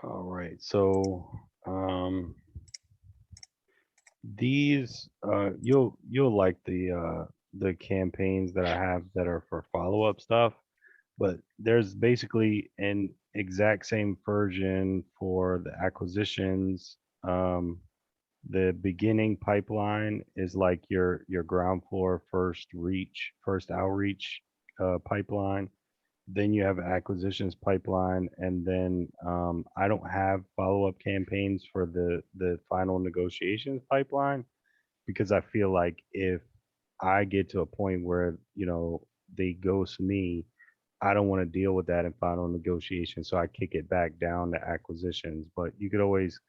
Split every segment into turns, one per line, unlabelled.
All right. So these you'll like the campaigns that I have that are for follow-up stuff, but there's basically an exact same version for the acquisitions. Um, the beginning pipeline is like your ground floor first outreach pipeline. Then you have acquisitions pipeline, and then I don't have follow-up campaigns for the final negotiations pipeline because I feel like if I get to a point where they ghost me, I don't want to deal with that in final negotiation, so I kick it back down to acquisitions. But you could always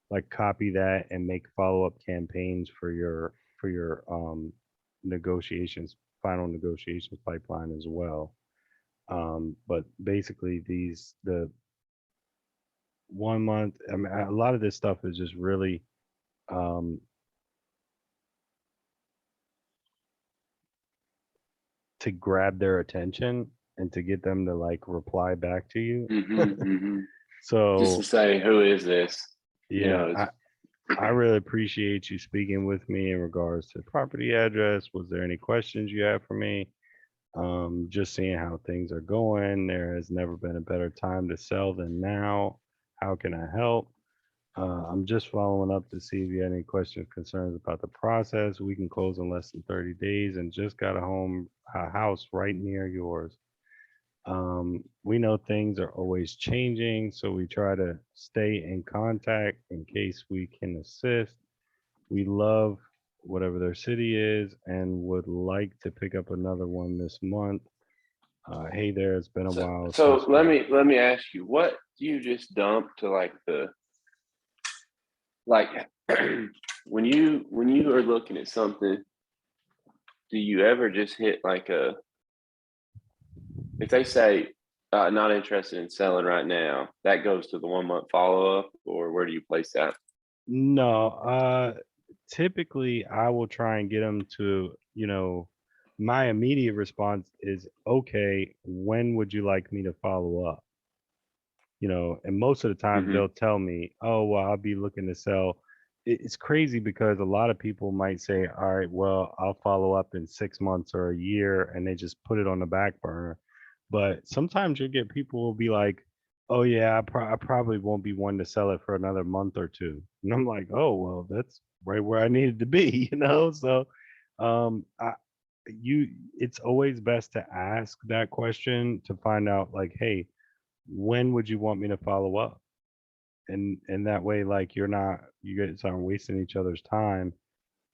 like copy that and make follow-up campaigns for your negotiations, final negotiations pipeline as well. But basically, the 1 month. I mean, a lot of this stuff is just really um, to grab their attention and to get them to like reply back to you.
Mm-hmm. Just to
So
say, who is this? You
yeah,
know, it's
I really appreciate you speaking with me in regards to property address. Was there any questions you have for me? Just seeing how things are going. There has never been a better time to sell than now. How can I help? I'm just following up to see if you had any questions, concerns about the process. We can close in less than 30 days and just got a house right near yours. We know things are always changing, so we try to stay in contact in case we can assist. We love whatever their city is and would like to pick up another one this month. Hey there, it's been a
so.
while
So
since we.
let me ask you, what do you just dump to like the like when you are looking at something? Do you ever just hit like a if they say not interested in selling right now, that goes to the 1 month follow up, or where do you place that?
No, typically I will try and get them to, my immediate response is, okay, when would you like me to follow up? And most of the time
Mm-hmm.
they'll tell me, oh, well, I'll be looking to sell. It's crazy because a lot of people might say, all right, well, I'll follow up in 6 months or a year, and they just put it on the back burner. But sometimes you'll get people will be like, oh, yeah, I probably won't be one to sell it for another month or two. And I'm like, oh, well, that's right where I needed to be, So, I, it's always best to ask that question to find out, like, hey, when would you want me to follow up? And that way, like, you guys aren't wasting each other's time.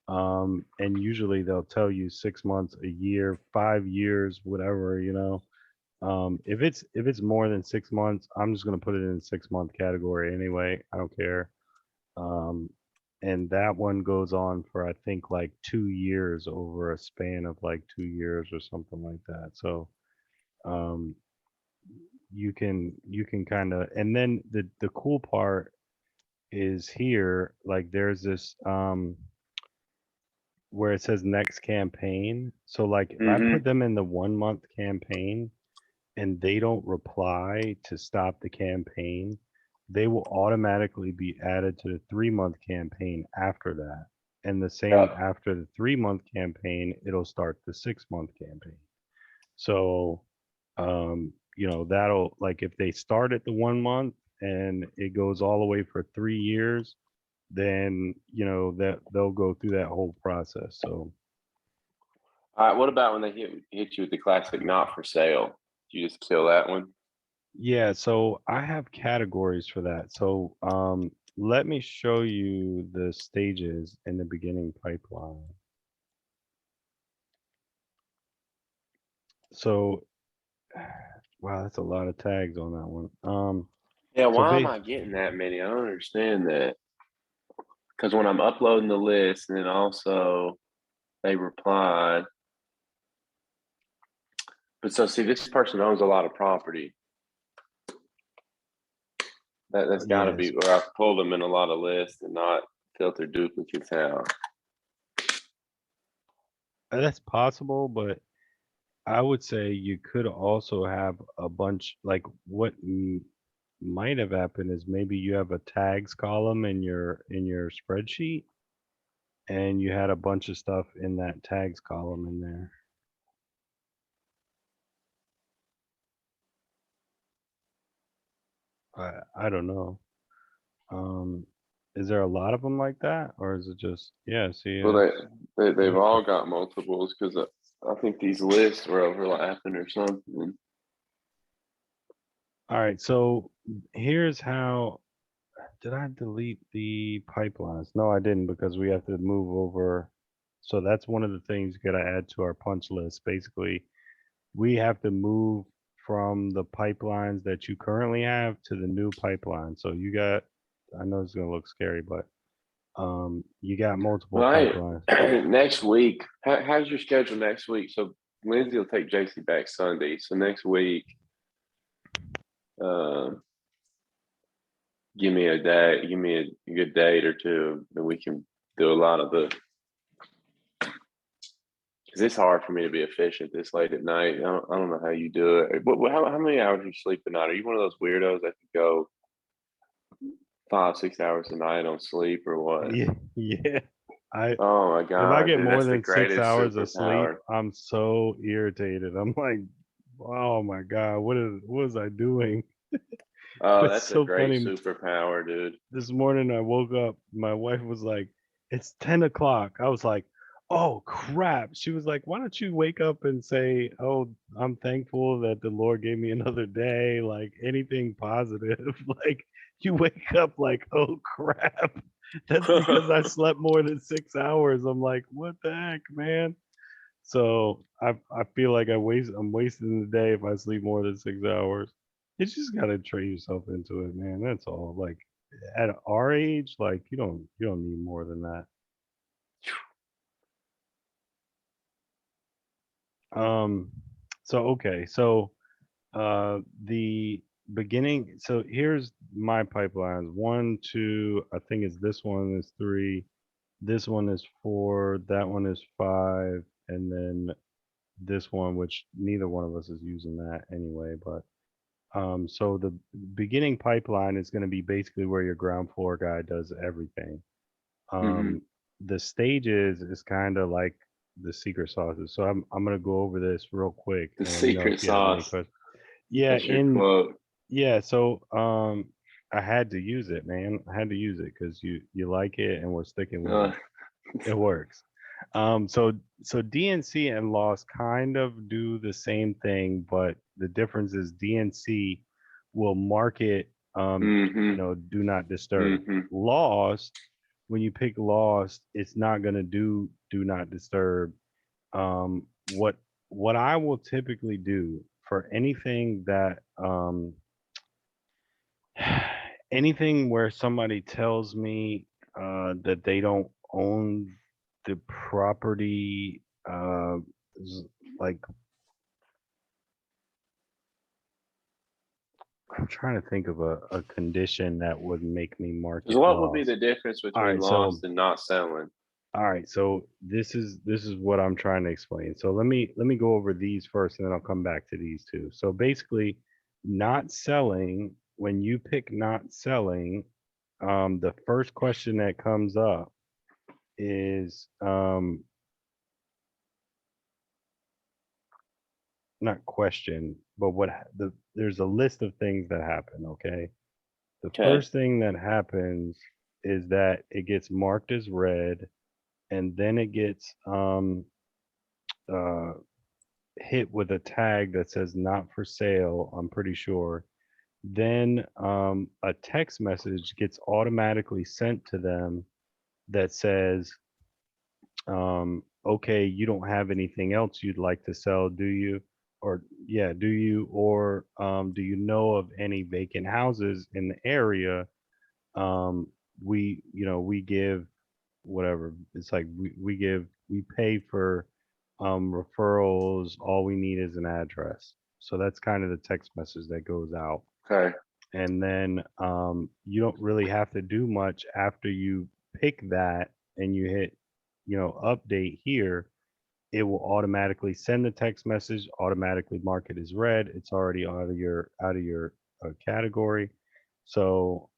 And usually they'll tell you 6 months, a year, 5 years, whatever, if it's more than 6 months, I'm just gonna put it in the 6 month category anyway. I don't care. um and that one goes on for, I think, like 2 years, over a span of like 2 years or something like that. So um you can kind of, and then the cool part is here, like there's this where it says next campaign. So like if I put
Mm-hmm.
them in the 1 month campaign and they don't reply to stop the campaign, they will automatically be added to the 3 month campaign after that. And the same
Yep.
after the 3 month campaign, it'll start the 6 month campaign. So that'll, like, if they start at the 1 month and it goes all the way for 3 years, then that they'll go through that whole process. So
All right. What about when they hit you with the classic not for sale? You just kill that one.
yeah, so I have categories for that. So let me show you the stages in the beginning pipeline. So wow, that's a lot of tags on that one.
Yeah.
So
Why am
base
I getting that many? I don't understand that. Because when I'm uploading the list, and then also they replied. But so see, this person owns a lot of property. That's got to be
yes,
where I've pulled them in a lot of lists and not filtered duplicates out.
that's possible, but I would say you could also have a bunch, like, might have happened is maybe you have a tags column in your spreadsheet, and you had a bunch of stuff in that tags column in there. I don't know. Um, is there a lot of them like that, or is it just yeah? See,
Well, they've
that's
all got multiples because I think these lists were overlapping or something.
all right. So here's how. Did I delete the pipelines? No, I didn't because we have to move over. So that's one of the things you got to add to our punch list. Basically, we have to move from the pipelines that you currently have to the new pipeline. So you got, I know it's gonna look scary, but you got multiple
Right.
pipelines.
Next week, how's your schedule next week? So Lindsay will take JC back Sunday. So next week, um, give me a day, give me a good date or two, and we can do a lot of the. Because it's hard for me to be efficient this late at night. I don't know how you do it. How many hours do you sleep a night? Are you one of those weirdos that can go 5 6 hours a night on sleep or what?
Yeah, yeah. I
Oh my
If I
god,
get
dude,
more
that's the
than six
greatest
hours of sleep,
superpower.
I'm so irritated. I'm like, oh my God, what was I doing?
Oh,
It's
that's a
so
great
funny.
superpower, dude.
This morning I woke up, my wife was like, it's 10 o'clock. I was like, oh crap. She was like, why don't you wake up and say, oh, I'm thankful that the Lord gave me another day, like anything positive. Like you wake up like, oh crap. That's because I slept more than 6 hours. I'm like, what the heck, man? So I feel like I'm wasting the day if I sleep more than 6 hours. You just gotta train yourself into it, man. That's all. Like at our age, like you don't need more than that. Um so okay, so the beginning, so here's my pipelines. One, two, I think it's this one is three, this one is four, that one is five, and then this one, which neither one of us is using that anyway, but so the beginning pipeline is going to be basically where your ground floor guy does everything.
Hmm.
Um, the stages is kind of like the secret sauces. So I'm going to go over this real quick
The
and let me know if
secret
you have any
sauce.
questions. Yeah,
That's your
in
quote.
yeah, so I had to use it, man. I had to use it because you like it and we're sticking with
Uh,
it. It works. So DNC and Loss kind of do the same thing, but the difference is DNC will mark it,
mm-hmm.
do not disturb.
Mm-hmm.
Lost, when you pick Lost, it's not gonna do not disturb. What I will typically do for anything that anything where somebody tells me that they don't own the property, s- like I'm trying to think of a condition that would make me mark
Because
it
what would be
lost.
the difference
All
between
right, so
lost and not selling?
this is what I'm trying to explain. So let me go over these first, and then I'll come back to these two. So basically, not selling. When you pick not selling, the first question that comes up is not question, but there's a list of things that happen. Okay, the
Okay.
first thing that happens is that it gets marked as red, and then it gets uh, hit with a tag that says not for sale. I'm pretty sure. Then a text message gets automatically sent to them that says, okay, you don't have anything else you'd like to sell, do you? Or yeah, do you? Or do you know of any vacant houses in the area? We give whatever. It's like we pay for referrals. All we need is an address. So that's kind of the text message that goes out.
Okay.
And then you don't really have to do much after you pick that and you hit, update here. It will automatically send the text message, automatically mark it as read. It's already out of your category. So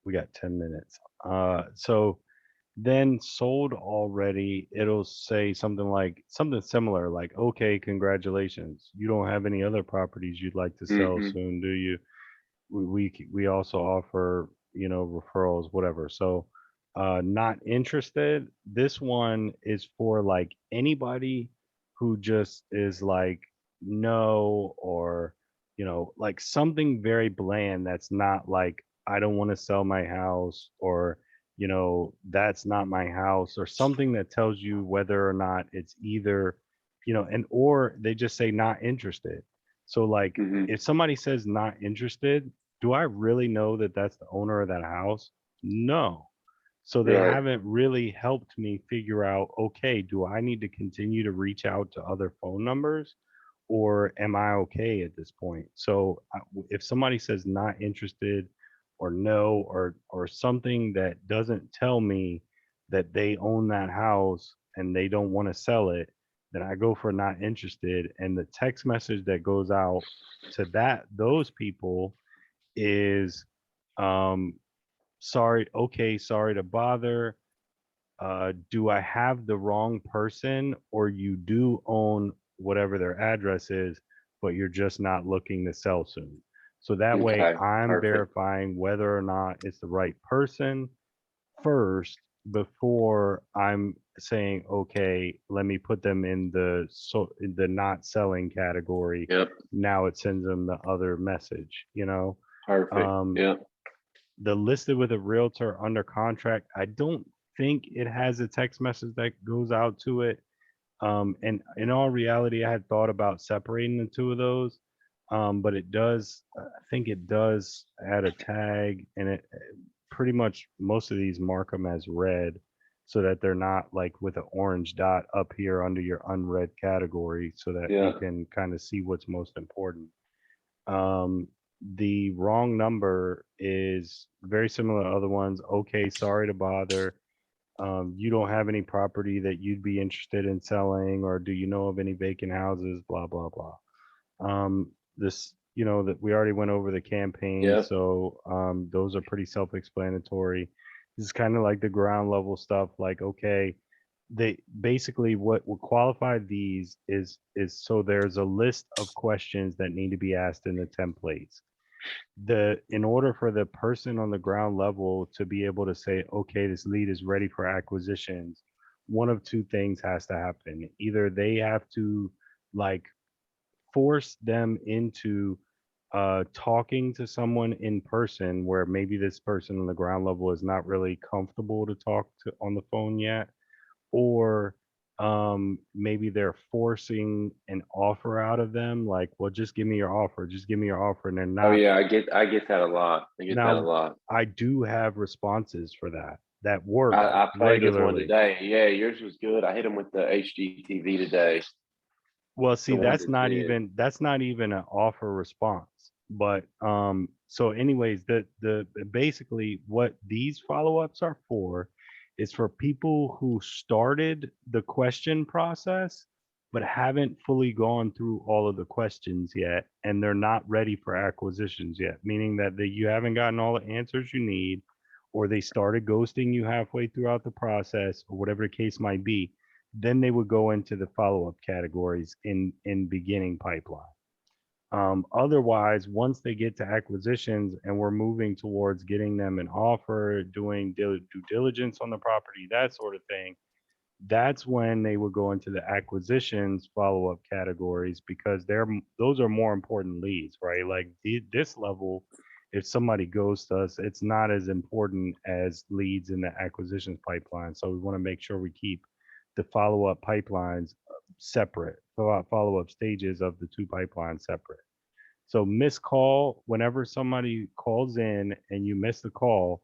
we got 10 minutes. So then sold already, it'll say something like something similar, like, okay, congratulations. You don't have any other properties you'd like to sell
Mm-hmm.
soon, do you? We also offer, referrals, whatever. So not interested. This one is for like anybody who just is like no, or like something very bland that's not like, I don't want to sell my house, or that's not my house, or something that tells you whether or not it's either, and or they just say not interested. So like,
Mm-hmm.
if somebody says not interested, do I really know that that's the owner of that house? No. So they
Right.
haven't really helped me figure out, okay, do I need to continue to reach out to other phone numbers, or am I okay at this point? So if somebody says not interested, or no, or something that doesn't tell me that they own that house and they don't want to sell it, then I go for not interested. And the text message that goes out to those people is, um sorry, okay, sorry to bother. Do I have the wrong person, or you do own whatever their address is, but you're just not looking to sell soon? So that way
Okay.
I'm
Perfect.
verifying whether or not it's the right person first, before I'm saying, okay, let me put them in in the not selling category.
Yep.
Now it sends them the other message.
Perfect.
Um,
Yep.
the listed with a realtor under contract, I don't think it has a text message that goes out to it. And in all reality, I had thought about separating the two of those. But it does, I think it does add a tag, and it pretty much, most of these mark them as red, so that they're not like with an orange dot up here under your unread category, so that you
Yeah.
can kind of see what's most important. Um, the wrong number is very similar to other ones. Okay, sorry to bother. You don't have any property that you'd be interested in selling, or do you know of any vacant houses? Blah blah blah. This, that we already went over the campaign,
Yep.
so those are pretty self-explanatory. This is kind of like the ground level stuff. Like, okay, they basically, what will qualify these is, so there's a list of questions that need to be asked in the templates. In order for the person on the ground level to be able to say, okay, this lead is ready for acquisitions, one of two things has to happen. Either they have to, like, force them into talking to someone in person, where maybe this person on the ground level is not really comfortable to talk to on the phone yet, or maybe they're forcing an offer out of them, like, well, just give me your offer, just give me your offer, and they're
Oh
not.
yeah, I get that a lot. I get that a
Now,
lot.
I do have responses for that work
I played with one
regularly.
today. Yeah, yours was good. I hit him with the HGTV today.
Well,
The
see,
one
that's
that
not
did.
even that's not even an offer response. But so anyways, the basically what these follow-ups are for is for people who started the question process but haven't fully gone through all of the questions yet, and they're not ready for acquisitions yet, meaning that you haven't gotten all the answers you need, or they started ghosting you halfway throughout the process, or whatever the case might be. Then they would go into the follow-up categories in beginning pipeline. Otherwise, once they get to acquisitions and we're moving towards getting them an offer, doing due diligence on the property, that sort of thing, that's when they would go into the acquisitions follow-up categories, because those are more important leads, right? Like, this level, if somebody goes to us, it's not as important as leads in the acquisitions pipeline. So we want to make sure we keep the follow-up pipelines separate, follow-up stages of the two pipelines separate. So missed call, whenever somebody calls in and you miss the call,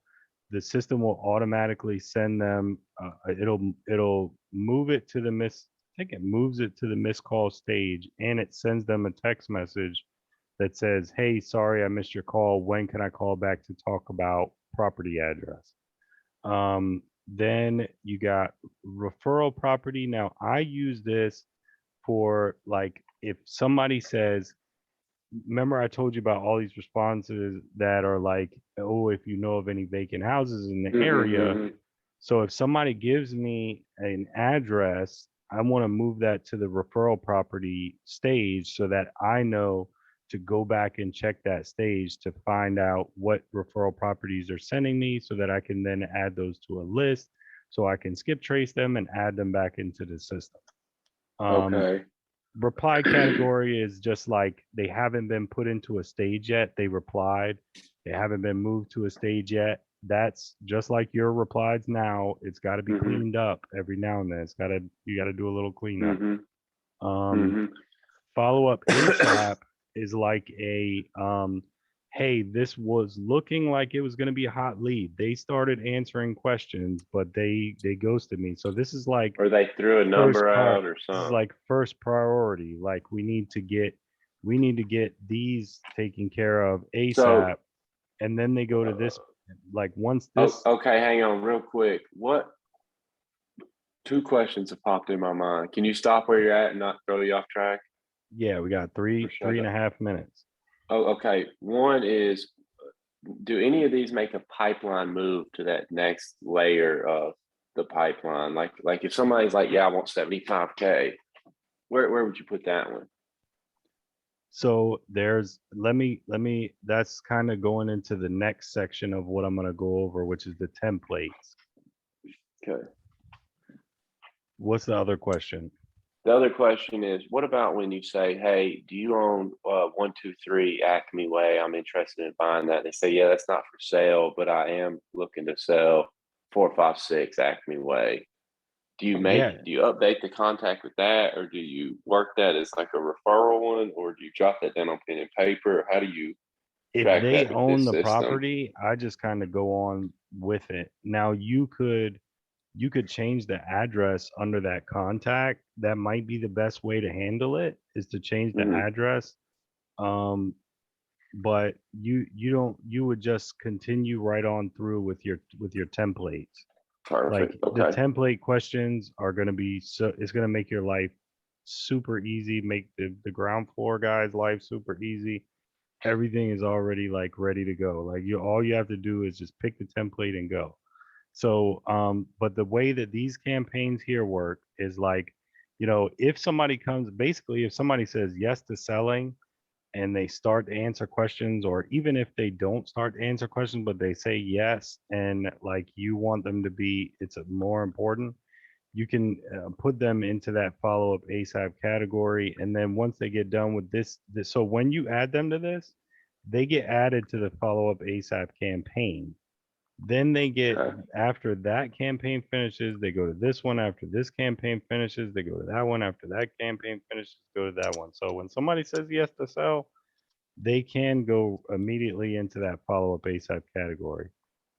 the system will automatically send them. It'll move it to the miss. I think it moves it to the missed call stage, and it sends them a text message that says, "Hey, sorry I missed your call. When can I call back to talk about property address?" Then you got referral property. Now I use this for, like, if somebody says, remember I told you about all these responses that are like, oh, if you know of any vacant houses in the area.
Mm-hmm.
So if somebody gives me an address, I want to move that to the referral property stage so that I know to go back and check that stage to find out what referral properties are sending me so that I can then add those to a list so I can skip trace them and add them back into the system. Um,
Okay.
reply category is just like they haven't been put into a stage yet. They replied. They haven't been moved to a stage yet. That's just like your replies now. It's got to be
Mm-hmm.
cleaned up every now and then. You got to do a little cleanup.
Mm-hmm.
Um,
Mm-hmm.
follow up ASAP is like hey, this was looking like it was going to be a hot lead. They started answering questions, but they ghosted me. So this is like
Or they threw a
first
number
prior
out or
this is
something.
like first priority. Like we need to get these taken care of
So,
ASAP. And then they go to this, like once
oh,
this,
okay, hang on real quick. What two questions have popped in my mind? Can you stop where you're at and not throw you off track?
yeah, we got
Or
three
shut
and
up?
a half minutes.
Oh, okay. One is, do any of these make a pipeline move to that next layer of the pipeline? Like if somebody's like, yeah, I want 75K, where would you put that one?
So there's let me that's kind of going into the next section of what I'm going to go over, which is the templates.
Okay.
What's the other question?
The other question is, what about when you say, hey, do you own 123 Acme Way? I'm interested in buying that. They say, yeah, that's not for sale, but I am looking to sell 456 Acme Way.
Yeah,
Do you update the contact with that, or do you work that as like a referral one, or do you jot that down on pen and paper? Or how do you
if
track
they
that with
own
this
the
system?
property, I just kind of go on with it. Now you could change the address under that contact. That might be the best way to handle it, is to change the
Hmm.
address. Um, but you don't you would just continue right on through with your templates. Like
Perfect.
the
Okay.
template questions are going to be so it's going to make your life super easy, make the ground floor guys life super easy. Everything is already like ready to go. Like you all you have to do is just pick the template and go. So, but the way that these campaigns here work is like, if somebody comes, basically, if somebody says yes to selling and they start to answer questions, or even if they don't start to answer questions, but they say yes, and like you want them to be, it's more important, you can put them into that follow up ASAP category. And then once they get done with this, so when you add them to this, they get added to the follow up ASAP campaign. Then they get,
Okay.
after that campaign finishes, they go to this one. After this campaign finishes, they go to that one. After that campaign finishes, go to that one. So when somebody says yes to sell, they can go immediately into that follow up ASAP category.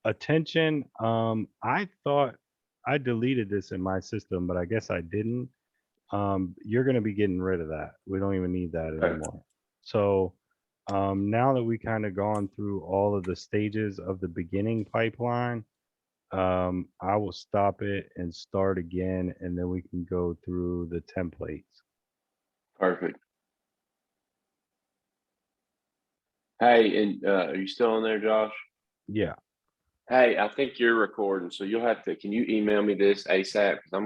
Attention. I thought I deleted this in my system, but I guess I didn't. You're going to be getting rid of that. We don't even need that
Okay.
anymore. So now that we kind of gone through all of the stages of the beginning pipeline, I will stop it and start again, and then we can go through the templates.
Perfect. Hey, and are you still on there, Josh?
Yeah.
Hey, I think you're recording, so you'll have to. Can you email me this ASAP? Because I'm gonna